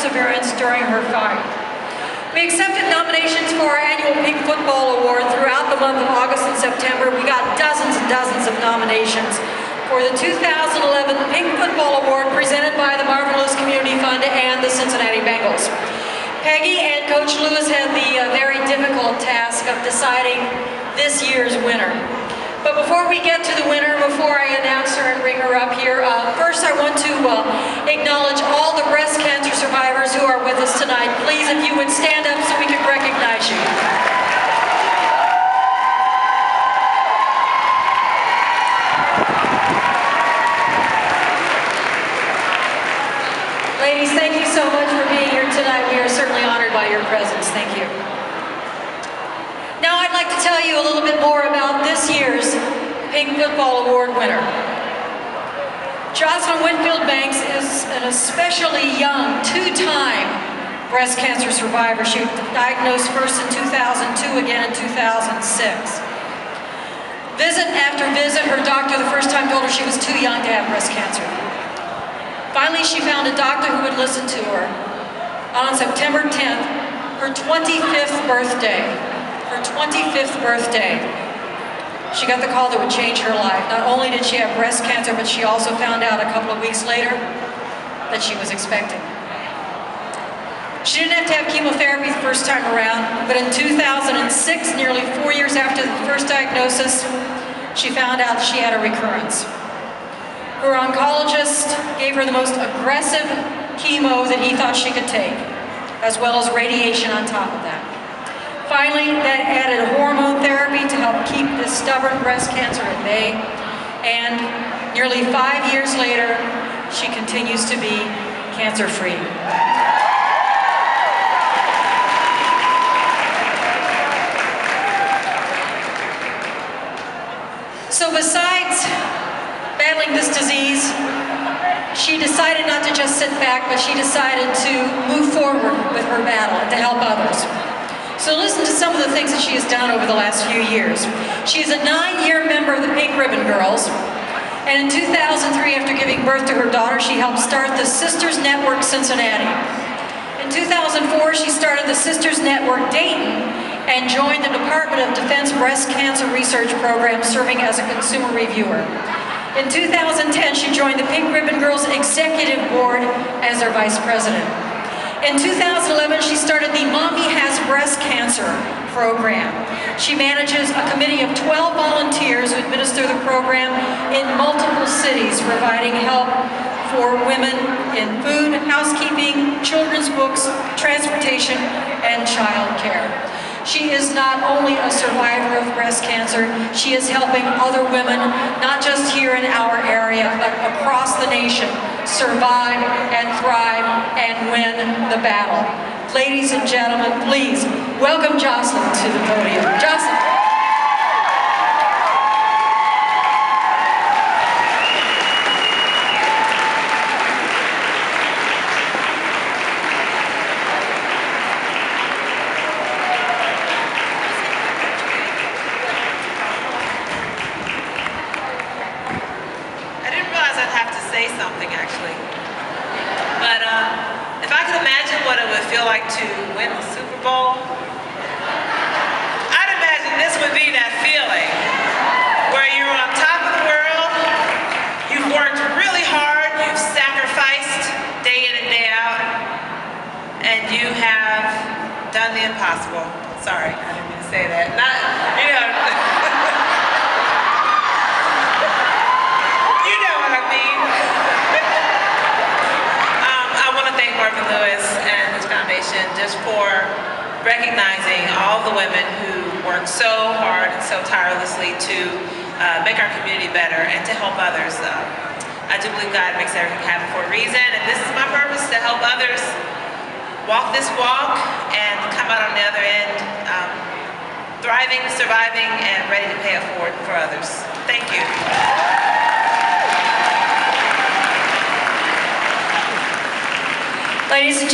perseverance during her fight. We accepted nominations for our annual Pink Football Award throughout the month of August and September. We got dozens and dozens of nominations for the 2011 Pink Football Award presented by the Marvin Community Fund and the Cincinnati Bengals. Peggy and Coach Lewis had the very difficult task of deciding this year's winner. But before we get to the winner, before I announce her and bring her up here, first I want to acknowledge all the breast cancer survivors who are with us tonight. Please, if you would stand up so we can recognize you. Ladies, thank you so much for being here tonight. We are certainly honored by your presence. Thank you. Now I'd like to tell you a little bit more about this year's Pink Football Award winner. Jocelyn Whitfield Banks is an especially young, two-time breast cancer survivor. She was diagnosed first in 2002, again in 2006. Visit after visit, her doctor the first time told her she was too young to have breast cancer. Finally, she found a doctor who would listen to her. On September 10th, her 25th birthday, she got the call that would change her life. Not only did she have breast cancer, but she also found out a couple of weeks later that she was expecting. She didn't have to have chemotherapy the first time around, but in 2006, nearly 4 years after the first diagnosis, she found out that she had a recurrence. Her oncologist gave her the most aggressive chemo that he thought she could take, as well as radiation on top of that. Finally, that added hormone therapy to help keep this stubborn breast cancer at bay. And nearly 5 years later, she continues to be cancer-free. So besides battling this disease, she decided not to just sit back, but she decided to move forward with her battle and to help others. So listen to some of the things that she has done over the last few years. She is a 9-year member of the Pink Ribbon Girls, and in 2003, after giving birth to her daughter, she helped start the Sisters Network Cincinnati. In 2004, she started the Sisters Network Dayton and joined the Department of Defense Breast Cancer Research Program, serving as a consumer reviewer. In 2010, she joined the Pink Ribbon Girls Executive Board as their vice president. In 2011, she started the Mommy Has Breast Cancer program. She manages a committee of 12 volunteers who administer the program in multiple cities, providing help for women in food, housekeeping, children's books, transportation, and child care. She is not only a survivor of breast cancer, she is helping other women, not just here in our area, but across the nation, survive and thrive and win the battle. Ladies and gentlemen, please welcome Jocelyn to the podium. Jocelyn. Something actually, but if I could imagine what it would feel like to win the Super Bowl, I'd imagine this would be that feeling where you're on top of the world, you've worked really hard, you've sacrificed day in and day out, and you have done the impossible. Sorry, I didn't mean to say that. Not, you know. Just for recognizing all the women who work so hard and so tirelessly to make our community better and to help others. I do believe God makes everything happen for a reason, and this is my purpose, to help others walk this walk and come out on the other end thriving, surviving, and ready to pay it forward for others. Thank you. Ladies and gentlemen,